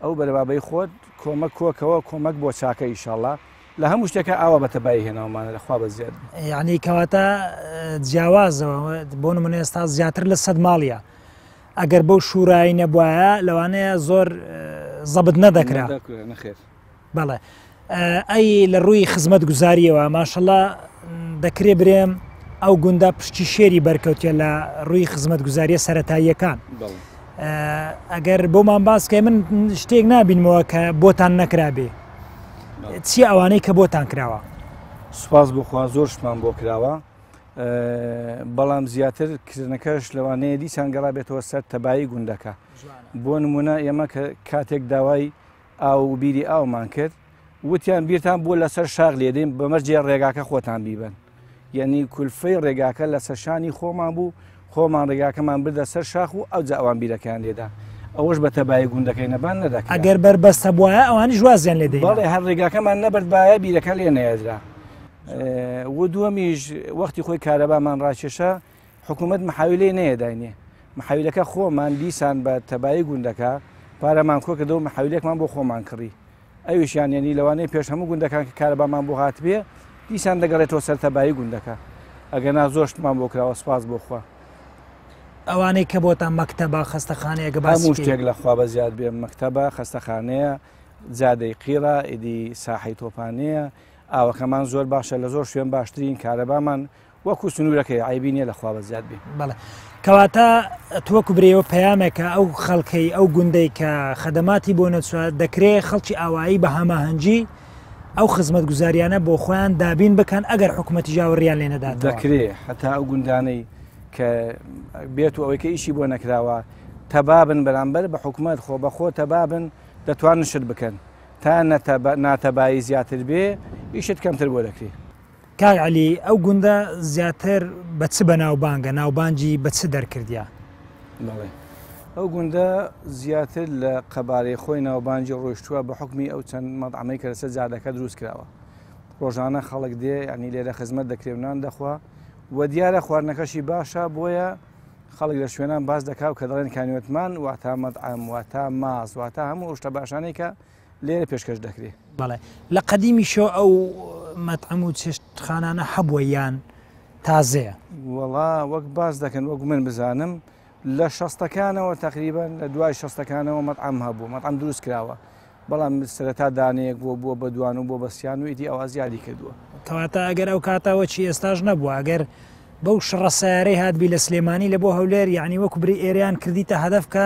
Speaker 7: ئەو بەرەبابەی خۆت کۆمەک کۆکەوە کۆمەک بۆ چاکە ئیشاڵڵا لە هەموو شتێکە ئاوە بە تەبایی هێناومانە لەخوا بەزیێت
Speaker 2: یعنی کەواتە جیاوازەوە بۆ نمونە ئێستا زیاتر لە 100 ماڵیە ئەگەر بەو شوورایی نەبووایە لەوانەیە زۆر زەبت نەدەکرا.
Speaker 7: نەخێر
Speaker 2: بەڵێ ئەی لە ڕووی خزمەت گوزاریەوە ماشەڵڵا دەکرێ برێم ئەو گوندە پشتی شێری بەرکەوتێ لە ڕووی خزمەت گوزاریە سەرەتاییەکان. ئەگەر بۆمان باسکە من شتێک نبینمەوە کە بۆتان نەکرابێ چی ئەوانەی کە بۆتان کراوە؟
Speaker 7: سوپاس بخوا زۆر شمان بۆ کراوە بەڵام زیاتر کردنەکەش لەوانەیە دیسان گەڕا بێتەوە سەر تەبایی گوندەکە. بۆ نمونە ئێمە کاتێک داوای ئاو بیری ئاومان کرد وتیان بیرتان بۆ لەسەر شاغ لێدەین بەمەرجێ ڕێگاکە خۆتان بیبن، یعنی کولفەی ڕێگاکە لەسەر شانی خۆمان بوو، خۆمان ڕێگاکەمان بردە سەر شاخ و ئەو جاوان بیرەکان لێدا ئەوەش بە تەبایی گوندەکەی نەبان نەدەکات.
Speaker 2: ئەگەر بەربەستە بواە ئەوانی جوازیان لێدەین.
Speaker 7: بەڵێ هەر ڕێگاکەمان نەبرد باە بیرەکە لێ نەیەدرا. و دووەمیش وەختی خۆی کارەبامان ڕاکێشە حکوومەت محاویلەی نەیەداینێ، محاویلەکە خۆمان دیسان بە تەبایی گوندەکە پارەمان کۆ کردەوە محاویلێکمان بۆ خۆمان کڕی. ئەویشیان یعنی لەوانەیە پێش هەموو گوندەکان کە کارەبامان بۆ هاتبێ دیسان دەگەڕێتەوە سەر تەبایی گوندەکە. ئەگەنا زۆر شتمان بۆ کراوە سپاس بۆخوا.
Speaker 2: ئەوانەی کە بۆتان مەکتەبە خەستەخانەیە گە
Speaker 7: هەموو شتێک لەخوا بە زیاد بێ مەکتەبە خەستەخانەیە جادەی قیرە ئیدی ساحی تۆپانەیە ئاوەکەمان زۆر باشە لە زۆر شوێن باشترین کارەبامان وەکو سنوورەکەی عیبی نیە لەخوا بە زیاد بێ.
Speaker 2: بەڵێ کەواتە توەکو برێەوە پەیامێکە ئەو خەڵکەی ئەو گوندەی کە خەدەماتی بۆ نەچوە دەکرێت خەڵکی ئاوایی بە هەماهەنگی ئەو خزمەت گوزاریانە بۆ خۆیان دابین بکەن ئەگەر حکوومەتی ژاوەڕیان لێ نەدات
Speaker 7: دەکرێت هەتا ئەو گوندانەی کە بێت و ئەوەی کە ئیشی بۆ نەکراوە تەبابن بەرامبەر بە حکوومەت خۆ بەخۆ تەبابن دەتوانن شت بکەن تا ناتەبایی زیاتر بێ ئیشت کەمتر بۆ دەکرێت.
Speaker 2: کاک عەلی ئەو گوندە زیاتر بە چ بە ناوبانگە ناوبانجی بە چ دەرکردیا؟
Speaker 7: بەڵێ ئەو گوندە زیاتر لە قەبارەی خۆی ناوبانجی ڕۆیشتووە بە حکمی ئەو چەند مەطعەمەی کە لەسەر جادەکە دروست کراوە. ڕۆژانە خەڵک دێ ینی لێرە خزمەت دەکرێنان دەخوا و دیارە خواردنەکەشی باشە بۆیە خەڵک لە شوێنان باز دەکاو کە دەڵێن کانیوەتمان واتە مەطعەم واتە ماز واتە هەموو شتە باشانەی کە لێرە پێشکەش دەکرێت.
Speaker 2: بەڵێ لە قەدیمی شۆ ئەو مەطعەم و چێشتخانانە هەبووە یان تازەیە؟
Speaker 7: وەڵا وەک باز دەکەن وەک من بزانم لە شەستەکانەوە تقریبان لە دوای شەستەکانەوە مەطعەم هەبوو مەطعەم دروست کراوە بەڵام سەرەتا دانەیەک بووە بە دوان و بۆ بەسییان و ئیدی ئەوە زیادی کردووە.
Speaker 2: کەواتە ئەگەر ئەو کاتەوە چی ئێستاش نەبووە ئەگەر بەو شڕە سیارەی هاتبی لە سلێمانی لە بۆ هەولێر یعنی وەکو بری ئێریان کردیتە هەدەف کە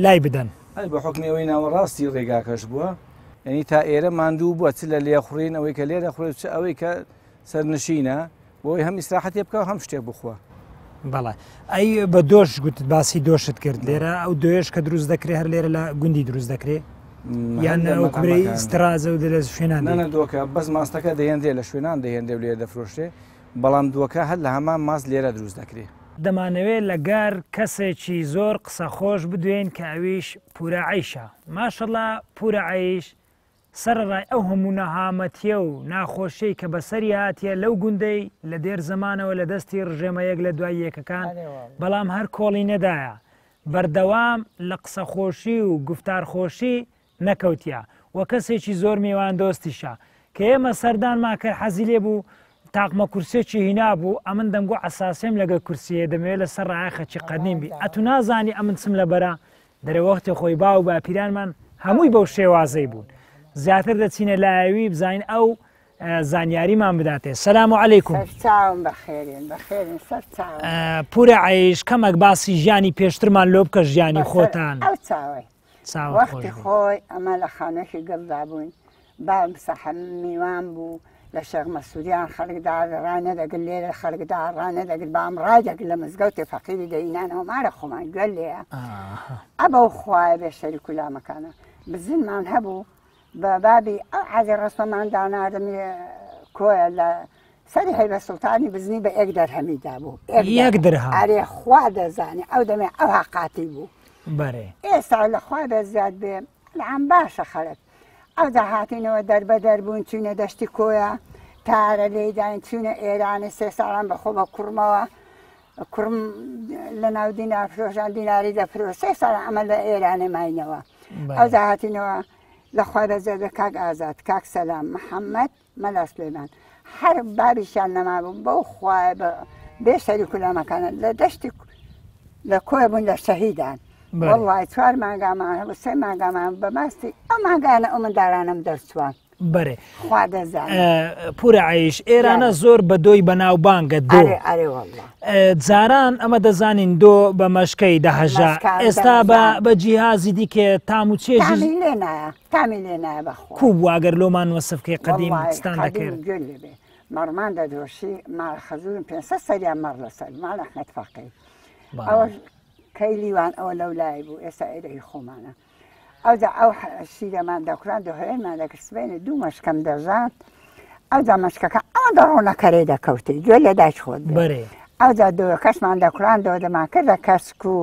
Speaker 2: لای بدەن
Speaker 7: بە حکمەوەی ناوەڕاستی ڕێگاکەش بووە یعنی تا ئێرە ماندوو بووە چ لە لێخوڕین ئەوەی کە لێرە خوێت چ ئەوەی کە سەرنشینە بۆی هەم ئیسراحەتی بکە هەم شتێک بخوە.
Speaker 2: بەڵێ ئەی بە دۆش گوتت باسی دۆشت کرد لێرە ئەو دۆێش کە دروست دەکرێت هەر لێرە لە گوندی دروست دەکرێت یان ئەوکوبری سترازە و لە شوێنان
Speaker 7: دۆکە بەس ماستەکە دەهێندێ لە شوێنان دەهێندێ و لێرە دەفرۆشتێ بەڵام دۆکە هەر لە هەمان ماست لێرە دروست دەکرێت.
Speaker 2: دەمانەوێت لەگەر کەسێکی زۆر قسە خۆش بدوێن کە ئەویش پورە عیشە ماشەڵڵا پورە عیش سەرڕای ئەو هەموو نەهامەتیە و ناخۆشەی کە بەسەری هاتیە لەو گوندەی لە دێر زەمانەوە لە دەستی ڕژێمەیەک لە دوای یەکەکان بەڵام هەر کۆڵی نەدایە بەردەوام لە قسەخۆشی و گفتارخۆشی نەکەوتیا و کەسێکی زۆر میوان دۆستیشە کە ئێمە سەردانمان کرد حەزی لێ بوو تاقمە کورسێکی هینا بوو ئەمن دەنگۆ ئەساسیم لەگە کورسیە دەمەوێت لە سەر ڕای خەچی قەدیم بی ئەتو نازانی ئەمن چم لە بەرە دەرەوەختی خۆی با و باپیرانمان هەمووی بەو شێوازەی بوون زیاتر دەچینە لایەوی بزانین ئەو زانیاریمان بداتێ. سەلام عەلەیکوم. پورە عیش کەمێک باسی ژیانی پێشترمان لۆ بکە ژیانی خۆتان.
Speaker 8: وەختی خۆی ئەمە لە خانەشی گەڵدا بووین با سەحەم میوان بوو لە شێخ مەسوودیان خەڵکدا ڕانەدەگرت لێرە خەڵکدا ڕانەدەگرت بام ڕادەگرت لە مزگەوتی فەقیری دەینانەوە مارە خۆمان گوێ لێە ئەبەو خوایە بێ شەریک و لامەکانە بزنمان هەبوو بە بابی عەزی ڕەسوڵمان دانادەمی کۆیە لە سەری هەیبە سوڵتانی بزنی بە یەک دەرهەمیدا بوو
Speaker 2: یەک دەرهەم
Speaker 8: ئەرێ خوا دەزانێ ئەو دەمێ ئەو حەقاتی بوو
Speaker 2: بەرێ
Speaker 8: ئێستا لە خوا بە زیاد بێ لەعام باشە خەڵک ئەو داهاتینەوە دەربە دەربوون چوونە دەشتی کۆیە تارە لێداین چوونە ئێرانە سێ ساڵان بەخۆ بە کوڕمەوە کوڕم لە ناو دینار فرۆشان دیناری دەفرۆ سێ ساڵ ئەمە لە ئێرانە ماینەوە ئەو داهاتینەوە لە خوا بە زیاد بە کاک ئازاد کاک سەلام محەممەد مەلا سلێمان هەر بابیشان نەمابوو بەو خوایە بێ شەریک و لامەکانە لە دەشتی لە کۆی بوون لە شەهیدان وەڵڵای 4 مانگامان هەبوو 3 مانگامان بە ماستی ئەو مانگانە ئەو منداڵانم دەرچوان
Speaker 2: بەرێ
Speaker 8: خوا دەزانێت
Speaker 2: پورە عیش ئێرانە زۆر بە دۆی بەناوبانگە دۆ جاران ئەمە دەزانین دۆ بە مەشکەی دەهەژا ئێستا بە جیهازی دیکە تام و چێژی
Speaker 8: تامی لێ نایە بەخوا
Speaker 2: کوب واگەر لۆمان وەسفکەی قەدیمستان دەکرد
Speaker 8: مەڕمان دەدۆشی ماڵ خەزورم 500 سەریان مەڕ لەسەر ماڵ ئەحمەد فەقی ئەوە کەی لیوان ئەوە لەو لای بوو ئێستا ئێرەی خۆمانە ئەوجا ئەو شیرەمان دەکران دۆهێنمان دەکرد سبەینە 2 مەشکەم دەژات ئەوجا مەشکەکە ئەوە دەڕۆنەکەرێ دەکەوتی گوێ لە دایک خۆت
Speaker 2: بەرێ
Speaker 8: ئەوجا دۆکەشمان دەکران دۆ دەمان کردە کەسک و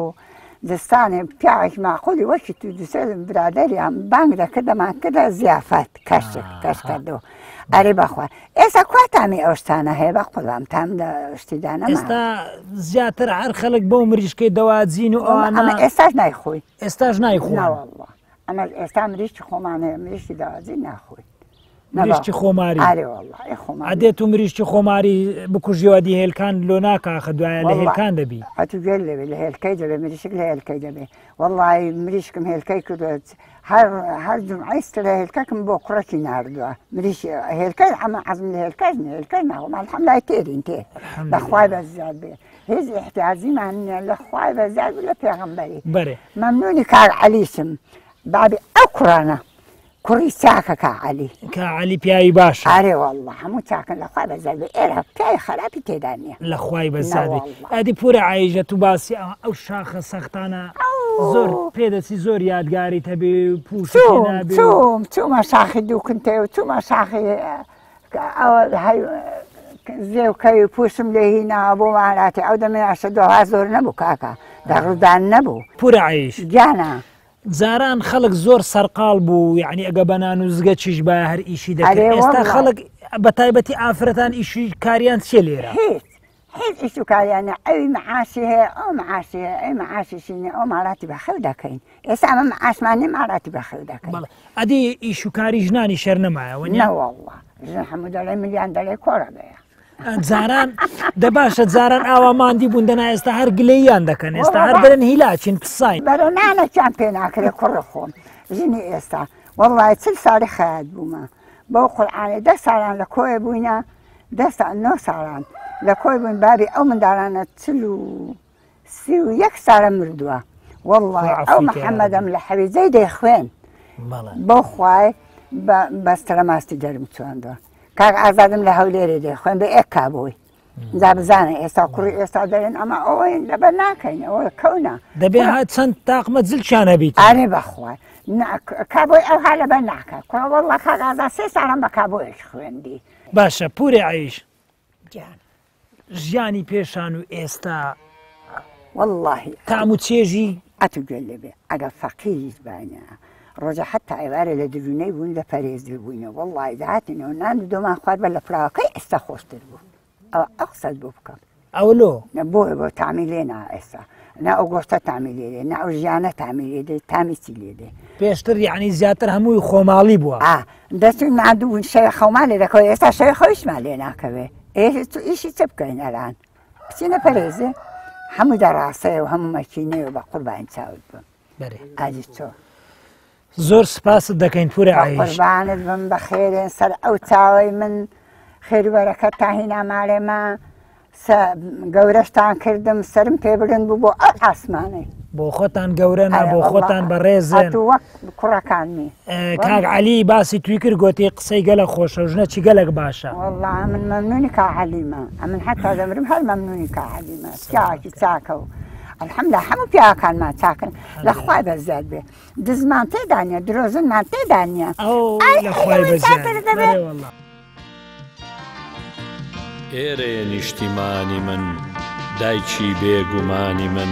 Speaker 8: دستانی پیاوێکی ماقولی وەکی تو دووسێ برادەریان بانگ دەکرد دەمان کردە زیافەت کەش کردو ئەرێ بەخوا ئێستا کواتامی ئەو شتانە هەیە بە قوڵام تام شتیدانە
Speaker 2: ئێستا زیاتر هەر خەڵک بەو مریشکەی دەواجین و ئەوانە
Speaker 8: ئێستاش نایخۆی
Speaker 2: ئێستاش نایخۆن
Speaker 8: ئەمە ئێستا مریشکی خۆمانەیە مریشکی داوازی ناخۆی
Speaker 2: مریشکی خۆماری ئەدێت و مریشکی خۆماری بکوژیەوە دی هێلکان لۆ ناکاخە دوایە لە هێلکان دەبی
Speaker 8: ئەتو گوێر لەوێ لە هێلکەی دەبێ مریشک لە هێلکەی دەبێ وەڵڵی مریشکم هێلکەی کردوێت هەر جمعیست لە هێلکەکم بۆ کوڕەکی ناردووە مریش هێلکەی ئەمە عەزم لە هێلکەش هێلکەی ناوە الحەمدولای تێرین تێ بەخوای بەزیاد بێ هیچ احتیاجیمان نییە لە خوای بەزیاد لە پێغەمبەری مەمنونی کاک عەلیشم بابی ئەو کوڕانە کوڕی چاکە کاعەلی
Speaker 2: کاعەلی پیاوی باشە
Speaker 8: ئارێ وەڵڵا هەموو چاکن لەخوای بەزیاد بێ ئێرە پیاوی خراپی تێدا نییە
Speaker 2: لەخوای بەزیاد بێ ئەدی پورە عایشە تو باسی ئەو شاخە سەختانە زۆر پێدەچی زۆر یادگاری هەبێ پووشی نابێ
Speaker 8: چوومە شاخی دووکن تێ و چوومە شاخی ئەوە زێوکەی و پوشم لێ هیناوە بۆ ماڵاتی ئەو دەمێناشە دۆها زۆر نەبوو کاکە دەڕوودان نەبوو
Speaker 2: پورە عایش
Speaker 8: گیانە
Speaker 2: جاران خەڵک زۆر سەرقاڵ بوو یعنی ئەگە بەنان و زگە چیش بە هەر ئیشی دەکرد ئێستا خەڵک بە تایبەتی ئافرەتان ئیشی کاریان چێ لێرە
Speaker 8: هیچ ئیش و کاریانە ئەوی مەعاشی هەیە ئەو مەعاشی هەیە ئەی مەعاشیشینە ئەو ماڵاتی بەخێو دەکەین ئێستا ئەمە مەعاشمانی ماڵاتی بەخێو دەکەین
Speaker 2: ئەدی ئیش و کاری ژنانی شەر نەمایەوە
Speaker 8: نەوەڵڵا ژن هەموو دەڵێ ملیان دەڵێ کۆڕە بەیە
Speaker 2: جاران دەباشە جاران ئاواماندی بوون دەنا ئێستا هەر گلەییان دەکەن ئێستا هەر بەرن هیلاچین پساین
Speaker 8: بەرە نانەکیان پێ ناکرێ کوڕە خۆم ژنی ئێستا وەڵڵای 40 ساڵی خەیات بوومە بەو قورئانی 10 ساڵان لە کۆیە بووینە 9 ساڵان لە کۆی بووین بابی ئەو منداڵانە 31 ساڵە مردووە وەڵڵای ئەو محەممەدەم لە حەویجەی دەیخوێن بەو خوای بەسترە ماستی دەرم چۆندوە کاک ئازادم لە هەولێرێ دەیخوێن بە ئێک کابۆی جا بزانە ئێستا کوڕی ئێستا دەرێن ئەمە ئەوەی لەبەر ناکەین ئەوە کەونە
Speaker 2: دەبێت چەند تاقمە جلچیانە بیت
Speaker 8: ئارێ بەخوای کابۆی ئەو ها لەبەر ناکە کوڕە وەڵڵا کاک ئازاد 3 ساڵم بە کابۆیەک خوێندی
Speaker 2: باشە پورێ عایش ژیانی پێشان و ئێستا
Speaker 8: واللهی
Speaker 2: تام و چێژی
Speaker 8: ئەتو گوێ لێ بێ ئەگەر فەقیریت بانە ڕۆژە حتا ئێوارە لە دروونەی بوون لە پەرێزدر بووینەوە وەڵڵای داهاتینەوە نان و دۆمان خوارد بە لە پراوەکەی ئێستا خۆشتر بوو ئەوە ئەو قسەت بۆ بکەم
Speaker 2: ئەوەلۆ
Speaker 8: بۆ تامی لێ نا ئێستا نا ئەو گۆشتە تامی لێ دێ نا ئەو ژیانە تامی لێ دێ تامی چی لێ دێ
Speaker 2: پێشتر یعنی زیاتر هەمووی خۆماڵی بووە
Speaker 8: دەچون نادوون شەوی خەومان لێ دەکەوێت ئێستا شەوی خۆیشمان لێ ناکەوێ تو ئیشی چ بکەین ئەلان بچینە پەرێزێ هەموو دەڕاستەیە و هەموو مەکینەیە و بە قوربان چاوت بم ئادی چۆ
Speaker 2: زۆر سپاست دەکەین پورە عایش
Speaker 8: قوربانت بم بە خێرێن سەر ئەو چاوەی من خێروەرەکەت تاهینا ماڵێمە گەورەشتان کردم سرم پێ بڵند بوو بۆ ئەو ئاسمانەی
Speaker 2: بۆ خۆتان گەورەنە بۆ خۆتان بەڕێزن
Speaker 8: وەک کوڕەکانمی
Speaker 2: کاک عەلی باسی توی کرد گوتی قسەی گەلە خۆشە و ژنە چی گەلێک باشە
Speaker 8: وەڵڵا من مەمنونی کا عەلیمە ئەمن حتا دەمرم هەر مەمنونی کا عەلیمە پیاوێکی چاکە و الحەمدوللا هەموو پیاوەکانمان چاکن لەخوای بەزیاد بێ دزمان تێدا نیە درۆزنمان تێدا نیە
Speaker 2: لەخوای بەزیاد
Speaker 9: ئێرەیە نیشتیمانی من دایکی بێگومانی من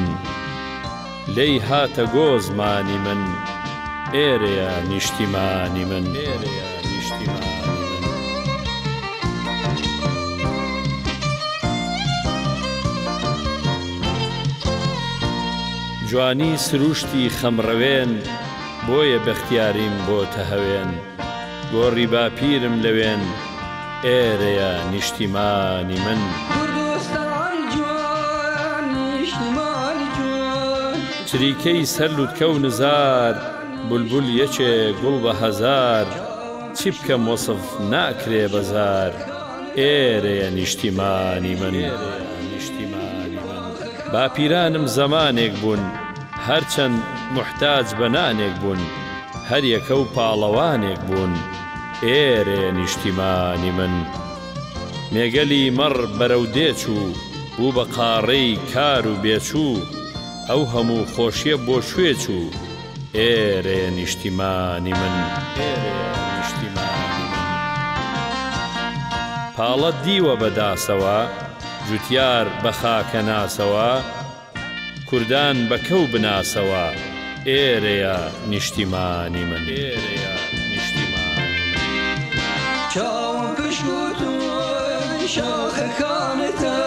Speaker 9: لێی هاتە گۆزمانی من ئێرەیە نیشتیمانی من جوانی سروشتی خەمڕەوێن بۆیە بەختیاریم بۆتە هەوێن گۆڕی باپیرم لەوێن ئێرەیە نیشتیمانی من
Speaker 1: کوردستان جوان نیشتیمانی جوان
Speaker 9: چریکەی سەرلووتکە و نزار بولبول یەکێ گوڵ بە هەزار چی بکەم وەسف ناکرێ بەزار ئێرەیە نیشتیمانی من باپیرانم زەمانێک بوون هەرچەند محتاج بە نانێک بوون هەر یەکە و پاڵەوانێک بوون ئێرەیە نیشتیمانی من مێگەلی مەڕ بەرەو دێچوو بوو بە قاڕەی کار و بێچوو ئەو هەموو خۆشیە بۆ شوێ چوو ئێرەیە نیشتیمانی من پاڵە دیوە بەداسەوە جوتیار بە خاکە ناسەوە کوردان بە کەو بناسەوە ئێرەیە نیشتیمانی من
Speaker 1: چاوم پشگوتون شاخەکانتە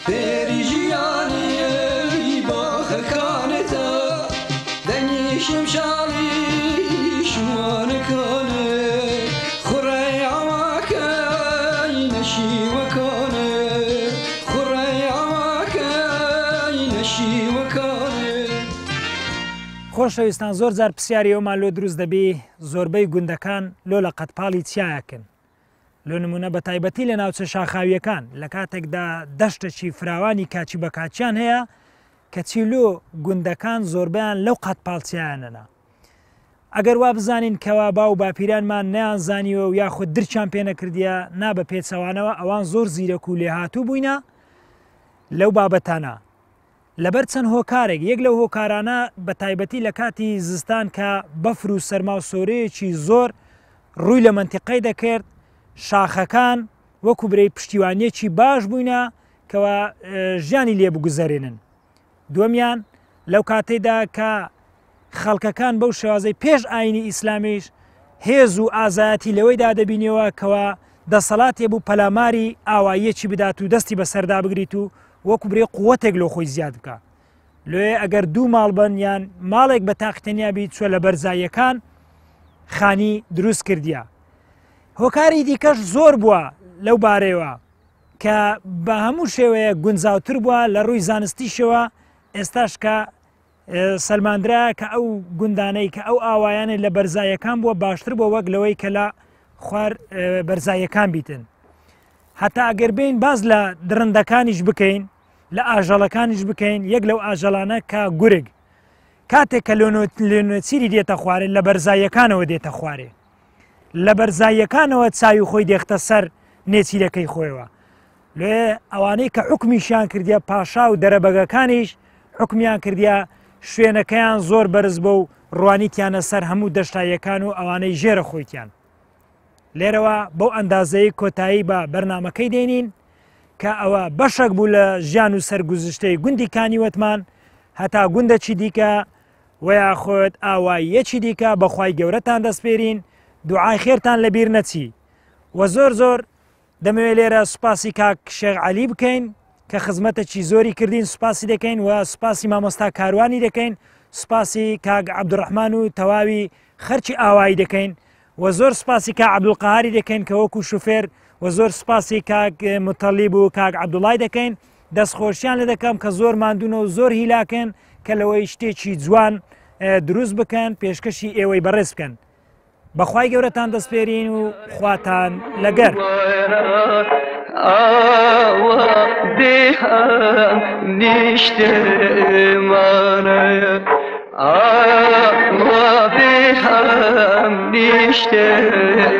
Speaker 1: فێری ژیانی باخەکانتە دەنیشم شاڵی شوانەکانە خوڕەی ئەواکەی نەشیوەکانە خوڕەی ئەواکەی نەشیوەکانە.
Speaker 2: خۆشەویستان زۆر جار پرسیاری ئەومان لۆ دروست دەبێ زۆربەی گوندەکان لۆ لە قەتپاڵی چیایەکن لۆ نمونە بە تایبەتی لە ناوچە شاخاویەکان لە کاتێکدا دەشتێکی فراوانی کاچی بە کاچیان هەیە کە چیلۆ گوندەکان زۆربیان لەو قەتپاڵچیانەنا ئەگەر وا بزانین کەوا باو باپیرانمان نەیانزانیوە و یاخود درچیان پێ نەکردیە نابە پێچەوانەوە ئەوان زۆر زیرەک و لێهاتوو بووینە لەو بابەتانە لەبەر چەند هۆکارێک یەک لەو هۆکارانە بە تایبەتی لە کاتی زستان کە بەفر و سەرما و سۆرەیەکی زۆر ڕووی لە منتیقەی دەکرد شاخەکان وەکو برەی پشتیوانیەکی باش بووینە کەوا ژیانی لێ بگوزەرێنن. دووەمیان لەو کاتێدا کە خەڵکەکان بەو شێوازەی پێش ئاینی ئیسلامیش هێز و ئازایەتی لەوەیدا دەبینەوە کەوا دەسەڵاتێ بوو پەلاماری ئاواییەکی بدات و دەستی بەسەردا بگریت و وەکو برێ قووەتێک لۆ خۆی زیاد بکە لێ ئەگەر دوو ماڵ بن یان ماڵێک بە تاقتەنیابی چوە لە بەرزاییەکان خانی دروست کردیە. هۆکاری دیکەش زۆر بووە لەو بارەیەوە کە بە هەموو شێوەیە گونجاوتر بووە لە ڕووی زانستیشەوە ئێستاش کە سەلماندرا کە ئەو گوندانەی کە ئەو ئاوایانە لە بەرزاییەکان بووە باشتر بۆ وەک لەوەی کە لە خوار بەرزاییەکان بیتن. هەتا ئەگەر بین باز لە درندەکانیش بکەین لە ئاژەڵەکانیش بکەین یەک لەو ئاژەڵانە کە گورگ کاتێک کە لێنوێچیری دێتە خوارێ لە بەرزاییەکانەوە دێتە خوارێ لە بەرزاییەکانەوە چاوی خۆی دێختە سەر نێچیرەکەی خۆیەوە لێ ئەوانەی کە حکمیشیان کردیە پاشا و دەرەبەگەکانیش حکمیان کردیە شوێنەکەیان زۆر بەرز بە و ڕوانیتیانە سەر هەموو دەشتایەکان و ئەوانەی ژێرە خۆیتیان. لێرەوە بەو ئەندازەی کۆتایی بە بەرنمەکەی دێنین کە ئەوە بەشێک بوو لە ژیان و سەرگوزشتەی گوندی کانیوەتمان هەتا گوندەکی دیکە ویا خۆت ئاواییەکی دیکە بەخوای گەورەتان دەستپێرین دوعای خێرتان لەبیر نەچی و زۆر زۆر دەمەوێت لێرە سوپاسی کاک شێخ عەلی بکەین کە خزمەتێکی زۆری کردین سوپاسی دەکەین و سوپاسی مامۆستا کاروانی دەکەین سوپاسی کاک عەبدوڕەحمان و تەواوی خەرچی ئاوایی دەکەین و زۆر سپاسی کاک عەبدولقەهاری دەکەین کە وەکو شوفێر و زۆر سپاسی کاک متەلیب و کاک عەبدوڵای دەکەین دەستخۆشیان لە دەکەم کە زۆر ماندوونە و زۆر هیلاکەن کە لەوەی شتێکی جوان دروست بکەن پێشکەشی ئێوەی بەڕێز بکەن. بەخوای گەورەتان دەستپێرین و خواتان لەگەر.
Speaker 1: ئاوا دێهان نیشتمانە ئاوا دێهان نیشتمانە